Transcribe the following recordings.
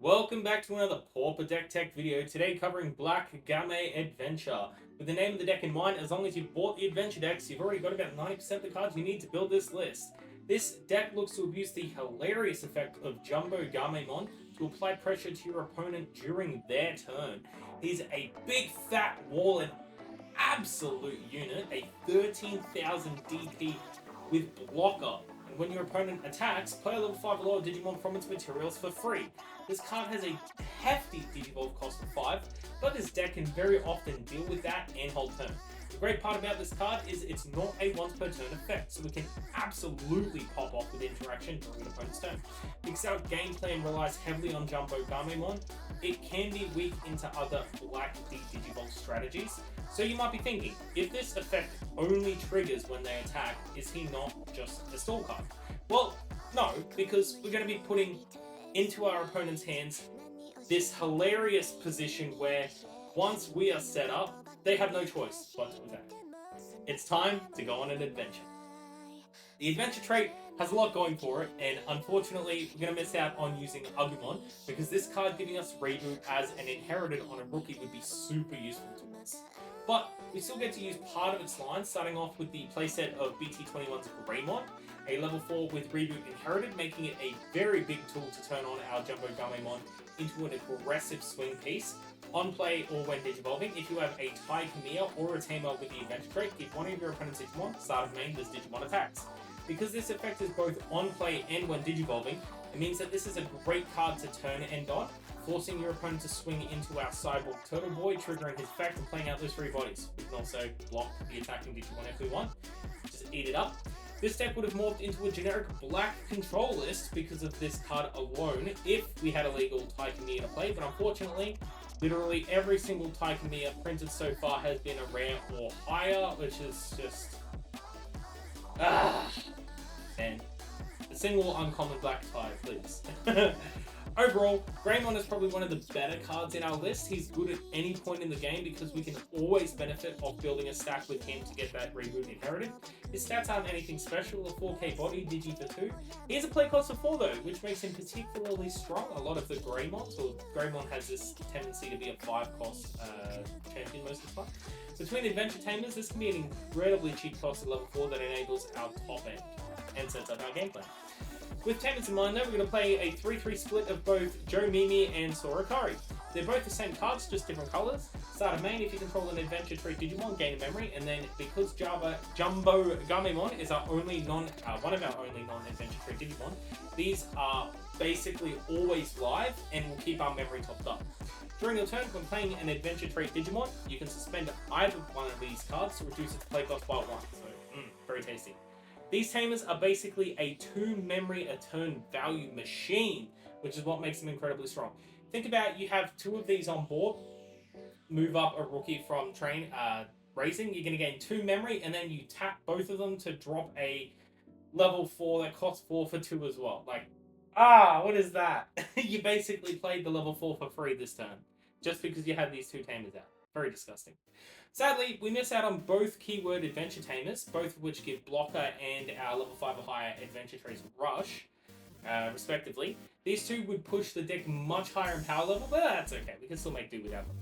Welcome back to another Pauper deck tech video, today covering Black Game Adventure. With the name of the deck in mind, as long as you've bought the adventure decks, you've already got about 90% of the cards you need to build this list. This deck looks to abuse the hilarious effect of Jumbo Gamemon to apply pressure to your opponent during their turn. He's a big fat wall and absolute unit, a 13,000 DP with blocker. And when your opponent attacks, play a level 5 or lower Digimon from its materials for free. This card has a hefty Digivolve cost of 5, but this deck can very often deal with that and hold turn. The great part about this card is it's not a once per turn effect, so it can absolutely pop off with interaction during an opponent's turn. Because our game plan relies heavily on Jumbo Gamemon, it can be weak into other Black D Digivolve strategies. So you might be thinking, if this effect only triggers when they attack, is he not just a stall card? Well, no, because we're going to be putting into our opponent's hands this hilarious position where once we are set up, they have no choice but to attack. It's time to go on an adventure. The adventure trait has a lot going for it, and unfortunately we're going to miss out on using Agumon because this card giving us Reboot as an inherited on a rookie would be super useful to us. But we still get to use part of its line, starting off with the playset of BT21's Greymon, a level 4 with Reboot inherited, making it a very big tool to turn on our Jumbo Gamemon into an aggressive swing piece. On play or when digivolving, if you have a Tai Kamiya or a Tamer with the adventure trait, if one of your opponent's Digimon, start of main, does Digimon attacks. Because this effect is both on play and when digivolving, it means that this is a great card to turn end on, forcing your opponent to swing into our Cyborg Turtle Boy, triggering his effect and playing out those 3 bodies. We can also block the attacking Digimon if we want. Just eat it up. This deck would have morphed into a generic black control list because of this card alone if we had a legal Tai Kamiya to play, but unfortunately, literally every single Tai Kamiya printed so far has been a rare or higher, which is just... man. A single uncommon black Tai, please. Overall, Greymon is probably one of the better cards in our list. He's good at any point in the game because we can always benefit off building a stack with him to get that Reboot inherited. His stats aren't anything special, a 4k body, Digi for 2. He has a play cost of 4 though, which makes him particularly strong. A lot of the Greymons, or Greymon has this tendency to be a 5 cost champion most of the time. Between Adventure Tamers, this can be an incredibly cheap cost at level 4 that enables our top end and sets up our gameplay. With Tamers in mind though, we're going to play a 3-3 split of both Joe Mimi and Sorokari. They're both the same cards, just different colours. Start of main, if you control an adventure trait Digimon, gain a memory, and then because Jumbo Gamemon is one of our only non-adventure trait Digimon, these are basically always live and will keep our memory topped up. During your turn, when playing an adventure trait Digimon, you can suspend either one of these cards to reduce its play cost by 1, so very tasty. These Tamers are basically a 2 memory a turn value machine, which is what makes them incredibly strong. Think about you have 2 of these on board, move up a rookie from racing, you're going to gain 2 memory, and then you tap both of them to drop a level 4 that costs 4 for 2 as well. Like, what is that? You basically played the level 4 for free this turn, just because you had these 2 Tamers out. Very disgusting. Sadly, we miss out on both keyword adventure Tamers, both of which give blocker and our level 5 or higher adventure traits rush, respectively. These 2 would push the deck much higher in power level, but that's okay, we can still make do without them.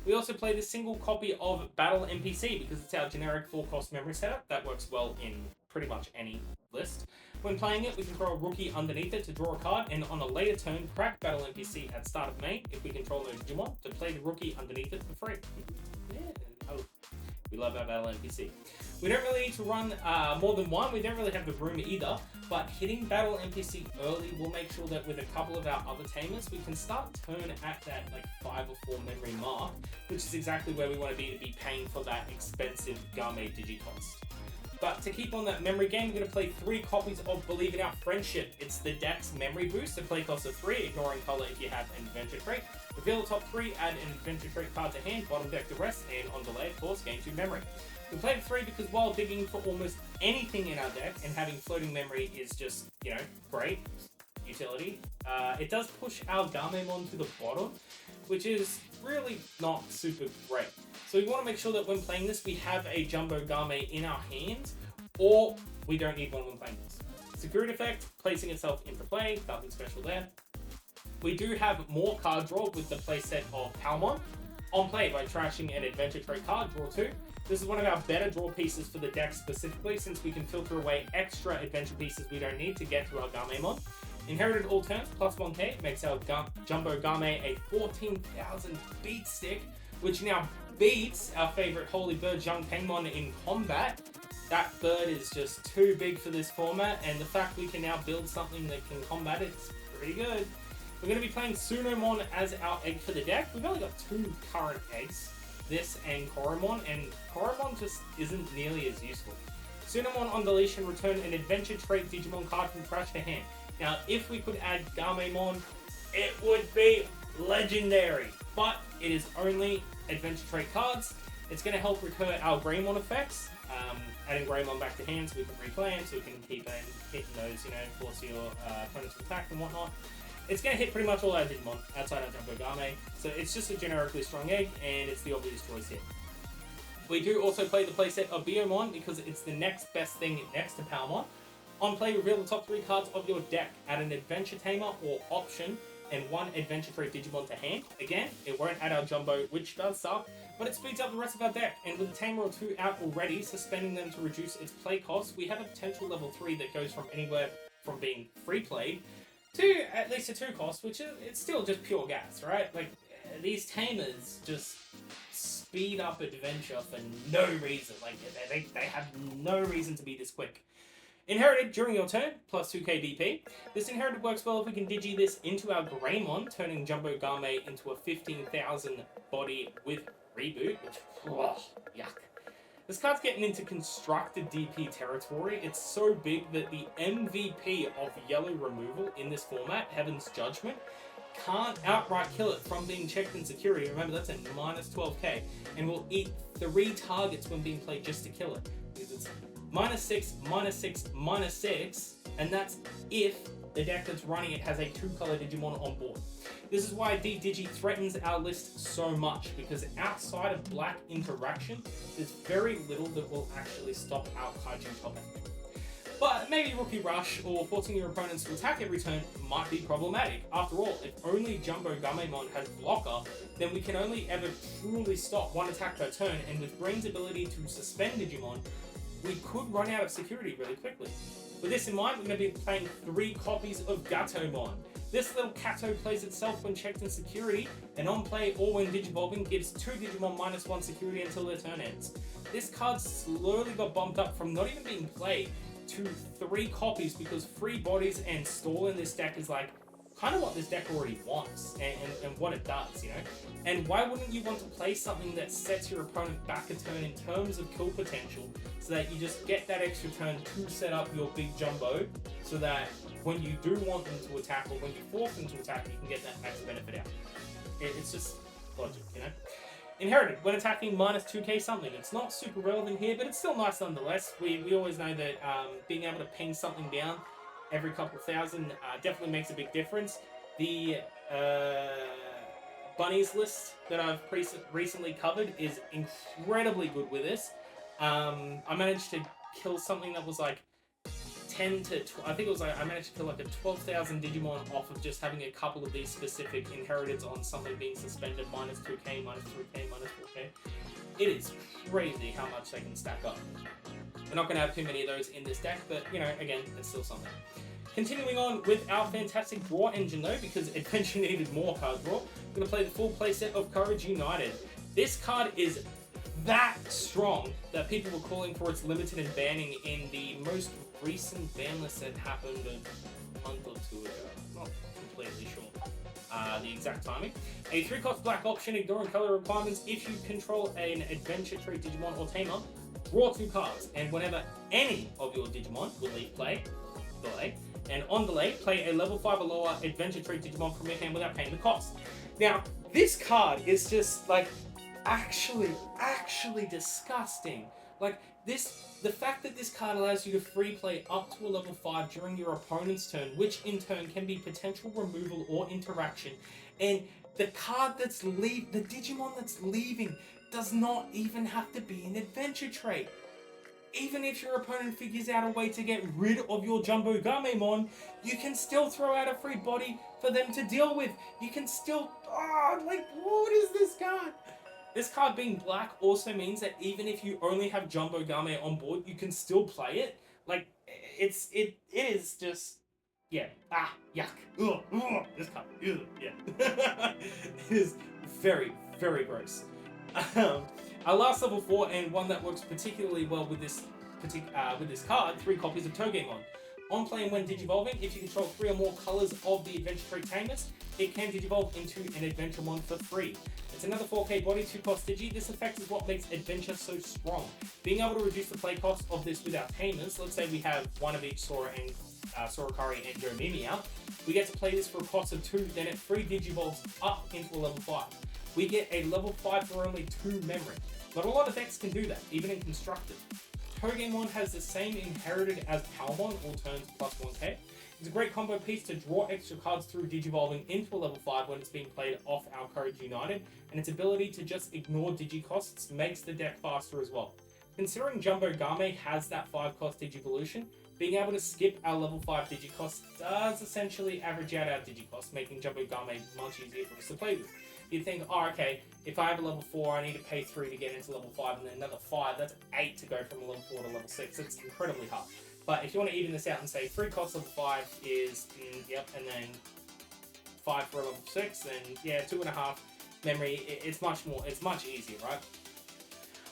We also play this single copy of Battle NPC because it's our generic 4-cost memory setup that works well in pretty much any list. When playing it, we can throw a rookie underneath it to draw a card, and on a later turn, crack Battle NPC at start of main if we control no Digimon to play the rookie underneath it for free. We love our Battle NPC. We don't really need to run more than 1, we don't really have the room either, but hitting Battle NPC early will make sure that with a couple of our other Tamers, we can start turn at that 5 or 4 memory mark, which is exactly where we want to be paying for that expensive Game Digicost. But to keep on that memory game, we're going to play 3 copies of Believe in Our Friendship. It's the Dex Memory Boost, a play cost of 3, ignoring color if you have an adventure trait. Reveal the top 3, add an adventure trait card to hand, bottom deck the rest, and on delay, of course, gain 2 memory. We played 3 because while digging for almost anything in our deck and having floating memory is just, great utility, it does push our Gamemon to the bottom, which is really not super great. So we want to make sure that when playing this, we have a Jumbo Game in our hands, or we don't need one when playing this. Security effect, placing itself into play, nothing special there. We do have more card draw with the playset of Palmon. On play by trashing an adventure trait card, draw 2. This is one of our better draw pieces for the deck specifically, since we can filter away extra adventure pieces we don't need to get to our Gamemon. Inherited all turns, plus 1k, makes our Jumbo Game a 14,000 beat stick, which now beats our favorite Holy Bird Young Pengmon in combat. That bird is just too big for this format, and the fact we can now build something that can combat it's pretty good. We're going to be playing Sunomon as our egg for the deck. We've only got 2 current eggs, this and Koromon, and Koromon just isn't nearly as useful. Sunomon on deletion, return an adventure trait Digimon card from trash to hand. Now, if we could add Gamemon, it would be legendary, but it is only adventure trait cards. It's going to help recur our Greymon effects, adding Greymon back to hand so we can replay them, so we can keep hitting those, force your opponents to attack and whatnot. It's going to hit pretty much all our Digimon outside of Jumbo Game, so it's just a generically strong egg, and it's the obvious choice here. We do also play the playset of Biomon because it's the next best thing next to Palmon. On play, reveal the top 3 cards of your deck. Add an Adventure Tamer or Option and 1 Adventure Trait Digimon to hand. Again, it won't add our Jumbo, which does suck, but it speeds up the rest of our deck. And with a Tamer or 2 out already, suspending them to reduce its play cost, we have a potential level 3 that goes from anywhere from being free played to at least a 2 cost, which is it's still just pure gas, right? Like, these Tamers just speed up adventure for no reason. Like, they have no reason to be this quick. Inherited during your turn, plus 2k DP. This inherited works well if we can digi this into our Greymon, turning Jumbo Game into a 15,000 body with reboot, which, yuck. This card's getting into constructed DP territory. It's so big that the MVP of yellow removal in this format, Heaven's Judgment, can't outright kill it from being checked in security. Remember, that's a minus 12k, and will eat 3 targets when being played just to kill it. Because it's -6, -6, -6, and that's if the deck that's running it has a 2-color Digimon on board. This is why D-Digi threatens our list so much, because outside of black interaction, there's very little that will actually stop our Kaiju top end. But maybe Rookie Rush or forcing your opponents to attack every turn might be problematic. After all, if only Jumbo Gamemon has blocker, then we can only ever truly stop 1 attack per turn, and with Green's ability to suspend Digimon, we could run out of security really quickly. With this in mind, we're going to be playing 3 copies of Gatomon. This little Kato plays itself when checked in security, and on play or when digivolving gives 2 Digimon -1 security until their turn ends. This card slowly got bumped up from not even being played to 3 copies because free bodies and stall in this deck is like kind of what this deck already wants and what it does, And why wouldn't you want to play something that sets your opponent back a turn in terms of kill potential, so that you just get that extra turn to set up your big Jumbo, so that when you do want them to attack or when you force them to attack, you can get that max benefit out. It's just logic, Inherited, when attacking -2k something. It's not super relevant here, but it's still nice nonetheless. We always know that being able to ping something down every couple thousand definitely makes a big difference. The bunnies list that I've recently covered is incredibly good with this. I managed to kill something that was like 10 to I think it was like I managed to kill like a 12,000 Digimon off of just having a couple of these specific inheriteds on something being suspended -2k, -3k, -4k. It is crazy how much they can stack up. We're not going to have too many of those in this deck, but again, it's still something. Continuing on with our fantastic draw engine though, because Adventure needed more card draw, we're going to play the full playset of Courage United. This card is that strong that people were calling for its limited and banning in the most recent ban list that happened a month or 2 ago. I'm not completely sure the exact timing. A 3-cost black option, ignoring color requirements. If you control an adventure trait Digimon or Tamer, draw 2 cards, and whenever any of your Digimon will leave play, delay, and on delay, play a level 5 or lower adventure trait Digimon from your hand without paying the cost. Now, this card is just like actually disgusting. Like the fact that this card allows you to free play up to a level 5 during your opponent's turn, which in turn can be potential removal or interaction, and the Digimon that's leaving does not even have to be an adventure trait. even if your opponent figures out a way to get rid of your Jumbo Gamemon, you can still throw out a free body for them to deal with. You can still... Oh, like, what is this card? This card being black also means that even if you only have Jumbo Game on board, you can still play it. Like, it is just... Yeah. Yuck. Ugh. This card. Ugh. Yeah. It is very, very gross. Our last level 4, and one that works particularly well with this card, 3 copies of Togemon. On play and when digivolving, if you control 3 or more colors of the Adventure Trait Tamers, it can digivolve into an Adventuremon for free. It's another 4k body, 2-cost digi. This effect is what makes Adventure so strong. Being able to reduce the play cost of this with our Tamers, let's say we have one of each Sora and Sorokari and Joe Mimi out, we get to play this for a cost of 2, then it free digivolves up into a level 5. We get a level 5 for only 2 memory. Not a lot of decks can do that, even in Constructed. Togemon has the same inherited as Palmon, all turns plus 1k. It's a great combo piece to draw extra cards through digivolving into a level 5 when it's being played off our Courage United, and its ability to just ignore digi costs makes the deck faster as well. Considering Jumbo Game has that 5-cost digivolution, being able to skip our level 5 digi cost does essentially average out our digi cost, making Jumbo Game much easier for us to play with. You'd think, oh, okay, if I have a level 4, I need to pay 3 to get into level 5, and then another 5, that's 8 to go from level 4 to level 6. It's incredibly hard. But if you want to even this out and say 3 cost level 5 is, and then 5 for a level 6, then yeah, 2.5 memory, it's much easier, right?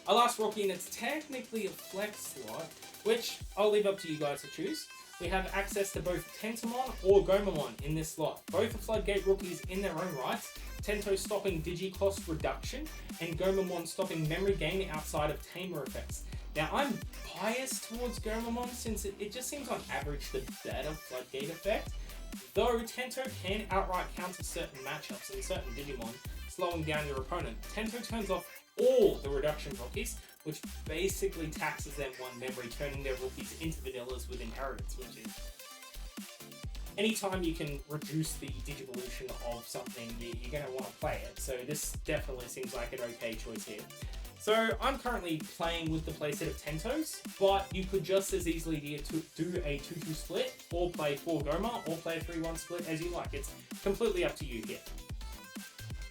Our last rookie, and it's technically a flex slot, which I'll leave up to you guys to choose. We have access to both Tentomon or Gomamon in this slot. Both are Floodgate rookies in their own rights. Tento stopping digi cost reduction, and Gomamon stopping memory gain outside of Tamer effects. Now, I'm biased towards Gomamon since it just seems on average the better Floodgate effect, though Tento can outright counter certain matchups and certain Digimon, slowing down your opponent. Tento turns off all the reduction rookies, which basically taxes them 1 memory, turning their rookies into vanillas with inheritance, which is... Anytime you can reduce the digivolution of something, you're going to want to play it, so this definitely seems like an okay choice here. So I'm currently playing with the playset of Tentos, but you could just as easily do a 2-2 split, or play 4 Goma, or play a 3-1 split as you like. It's completely up to you here.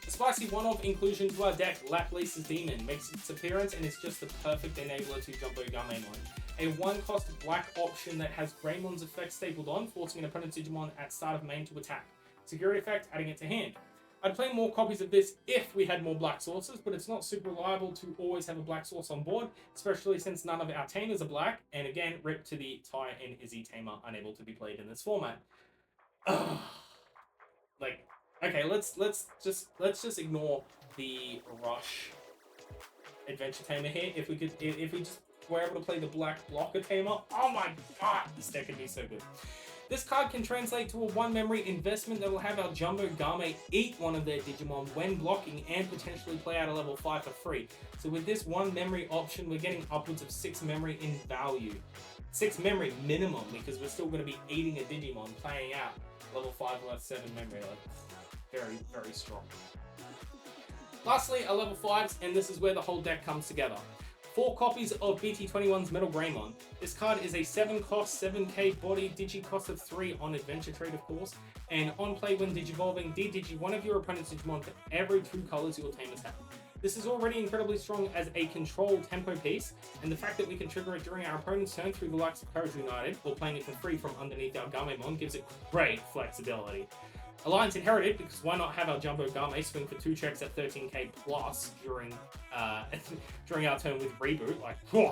The spicy one-off inclusion to our deck, Laplace's Demon, makes its appearance and is just the perfect enabler to Jumbo Gamemon. A 1-cost black option that has Greymon's effect stapled on, forcing an opponent's Digimon at start of main to attack. Security effect, adding it to hand. I'd play more copies of this if we had more black sources, but it's not super reliable to always have a black source on board, especially since none of our Tamers are black, and again, rip to the Ty and Izzy Tamer unable to be played in this format. Like, okay, let's just ignore the Rush Adventure Tamer here. If we just were able to play the black blocker Tamer, oh my god, this deck could be so good. This card can translate to a 1 memory investment that will have our Jumbo Game eat one of their Digimon when blocking and potentially play out a level 5 for free. So with this 1 memory option, we're getting upwards of 6 memory in value. 6 memory minimum, because we're still going to be eating a Digimon playing out level 5 worth 7 memory. Like, very, very strong. Lastly, our level 5s, and this is where the whole deck comes together. 4 copies of BT21's Metal Greymon. This card is a 7-cost, 7k body, digi cost of 3 on Adventure Trade, of course, and on play when digivolving, de-digi one of your opponent's Digimon for every 2 colors your Tamers have. This is already incredibly strong as a control tempo piece, and the fact that we can trigger it during our opponent's turn through the likes of Courage United, or playing it for free from underneath our Gamemon, gives it great flexibility. Alliance Inherited, because why not have our Jumbo Game swing for 2 checks at 13k plus during our turn with Reboot, like, whew.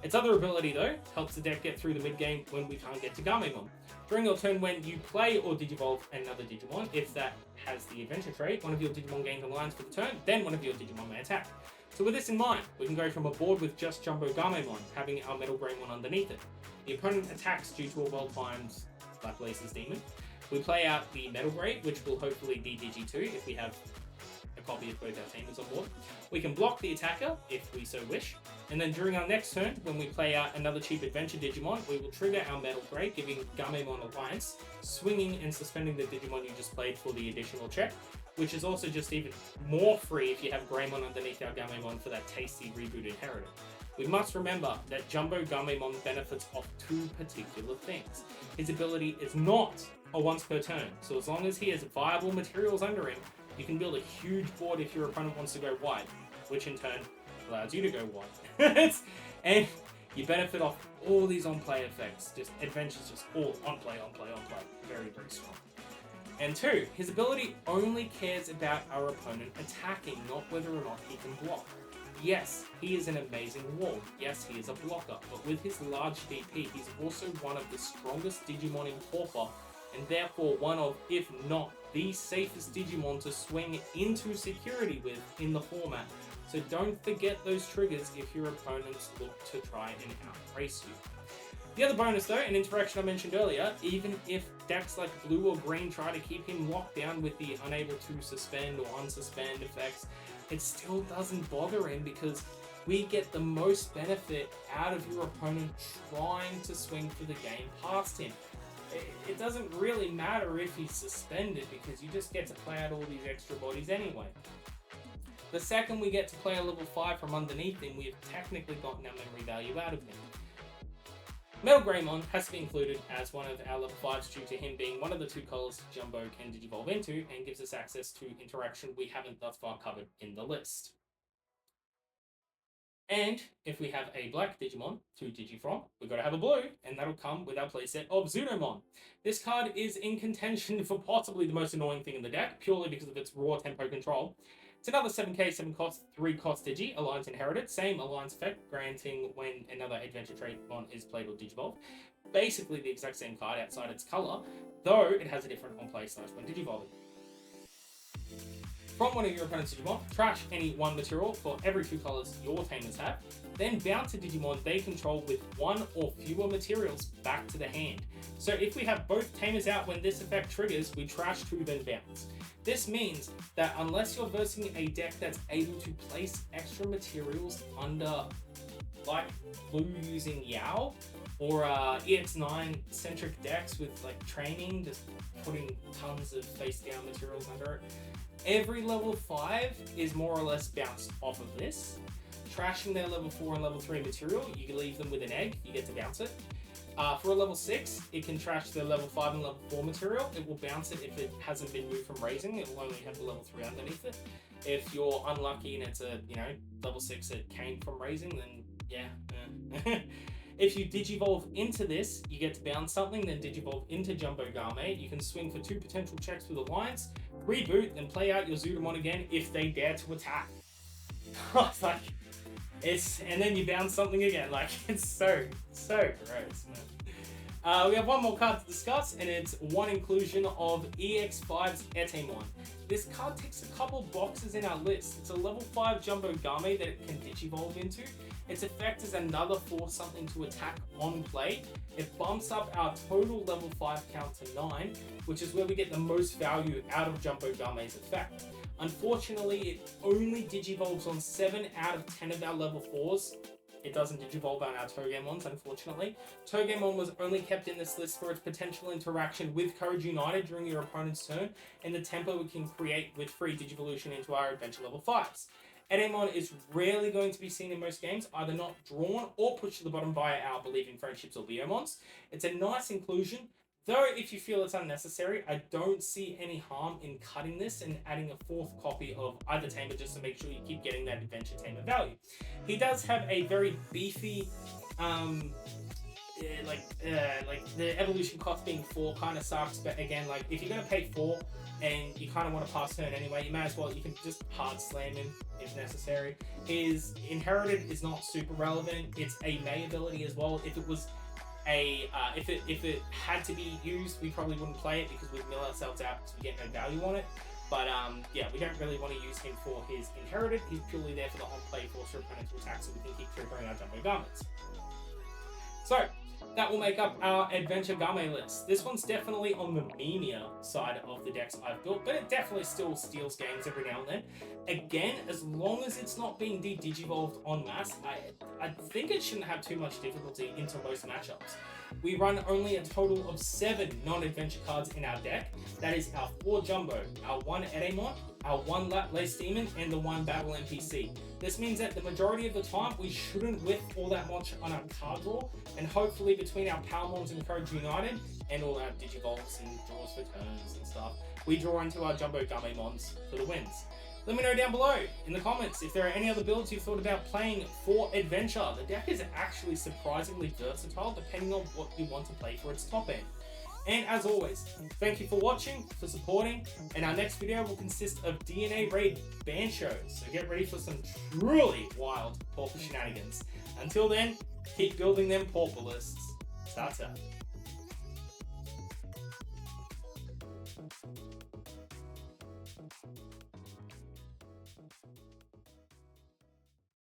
Its other ability, though, helps the deck get through the mid-game when we can't get to Gamemon. During your turn when you play or digivolve another Digimon, if that has the Adventure trait, one of your Digimon gains Alliance for the turn, then one of your Digimon may attack. So with this in mind, we can go from a board with just Jumbo Gamemon, having our Metal Greymon underneath it. The opponent attacks due to a well-timed Laplace's Demon. We play out the Metal Grey, which will hopefully de-digi too if we have a copy of both our Tamers on board. We can block the attacker if we so wish, and then during our next turn, when we play out another cheap Adventure Digimon, we will trigger our Metal Grey, giving Gamemon Alliance, swinging and suspending the Digimon you just played for the additional check, which is also just even more free if you have Greymon underneath our Gamemon for that tasty Reboot Inherited. We must remember that Jumbo Gamemon benefits off two particular things. His ability is not a once per turn, so as long as he has viable materials under him, you can build a huge board if your opponent wants to go wide, which in turn allows you to go wide. And you benefit off all these on-play effects. Just adventures, just all on-play, on-play, on-play. Very, very strong. And two, his ability only cares about our opponent attacking, not whether or not he can block. Yes, he is an amazing wall. Yes, he is a blocker, but with his large DP, he's also one of the strongest Digimon in Pauper, and therefore one of, if not the safest Digimon to swing into security with in the format. So don't forget those triggers if your opponents look to try and outrace you. The other bonus though, an interaction I mentioned earlier, even if decks like blue or green try to keep him locked down with the unable to suspend or unsuspend effects, it still doesn't bother him because we get the most benefit out of your opponent trying to swing for the game past him. It doesn't really matter if he's suspended because you just get to play out all these extra bodies anyway. The second we get to play a level 5 from underneath him, we have technically gotten our memory value out of him. Metal Greymon has to be included as one of our level 5s due to him being one of the two colours Jumbo can digivolve into and gives us access to interaction we haven't thus far covered in the list. And if we have a black Digimon to digi from, we've got to have a blue, and that'll come with our playset of Zudomon. This card is in contention for possibly the most annoying thing in the deck, purely because of its raw tempo control. It's another 7k, 7 cost, 3 cost Digi, Alliance Inherited, same Alliance effect, granting when another Adventure Trait Mon is played or Digivolved. Basically the exact same card outside its colour, though it has a different on-play size when Digivolving. From one of your opponent's Digimon, trash any one material for every 2 colours your tamers have, then bounce a Digimon they control with 1 or fewer materials back to the hand. So if we have both tamers out when this effect triggers, we trash 2 then bounce. This means that unless you're versing a deck that's able to place extra materials under, like blue using Yao, or EX9 centric decks with like training, just putting tons of face down materials under it, every level 5 is more or less bounced off of this. Trashing their level 4 and level 3 material, you can leave them with an egg, you get to bounce it. For a level 6, it can trash the level 5 and level 4 material. It will bounce it if it hasn't been moved from raising. It will only have the level 3 underneath it. If you're unlucky and it's a, level 6 that came from raising, then yeah. If you digivolve into this, you get to bounce something, then digivolve into Jumbo Game. You can swing for 2 potential checks with Alliance, reboot, then play out your Zudomon again if they dare to attack. It's like, and then you bounce something again. Like, it's so gross, man. We have one more card to discuss, and it's one inclusion of EX5's Etemon. This card ticks a couple boxes in our list. It's a level 5 Jumbo Game that it can digivolve into. Its effect is another force something to attack on play. It bumps up our total level 5 count to 9, which is where we get the most value out of Jumbo Game's effect. Unfortunately, it only digivolves on 7 out of 10 of our level 4s. It doesn't digivolve on our Togemons, unfortunately. Togemon was only kept in this list for its potential interaction with Courage United during your opponent's turn, and the tempo it can create with free digivolution into our adventure level 5s. Etemon is rarely going to be seen in most games, either not drawn or pushed to the bottom via our Believing Friendships or Biomons. It's a nice inclusion, though if you feel it's unnecessary, I don't see any harm in cutting this and adding a 4th copy of either tamer just to make sure you keep getting that adventure tamer value. He does have a very beefy, like the evolution cost being 4 kind of sucks, but again, like if you're going to pay 4 and you kind of want to pass turn anyway, you might as well, you can just hard slam him if necessary. His Inherited is not super relevant. It's a May ability as well. If it was if it had to be used, we probably wouldn't play it because we'd mill ourselves out because we get no value on it. But yeah, we don't really want to use him for his Inherited. He's purely there for the on-play force your opponent to attack so we can keep triggering our Jumbo Garments. So, that will make up our Adventure Game list. This one's definitely on the memeier side of the decks I've built, but it definitely still steals games every now and then. Again, as long as it's not being digivolved en masse, I think it shouldn't have too much difficulty into most matchups. we run only a total of 7 non-adventure cards in our deck. That is our 4 Jumbo, our 1 Edamon, our 1 Laplace Demon, and the 1 Battle NPC. This means that the majority of the time we shouldn't whiff all that much on our card draw, and hopefully between our Palmons and Codes United, and all our Digivolves and draws for turns and stuff, we draw into our Jumbo Gamemons for the wins. Let me know down below in the comments if there are any other builds you've thought about playing for Adventure. The deck is actually surprisingly versatile depending on what you want to play for its top end. And as always, thank you for watching, for supporting, and our next video will consist of DNA Raid Bancho, so get ready for some truly wild Pauper shenanigans. Until then, keep building them Pauper lists. Ta-ta.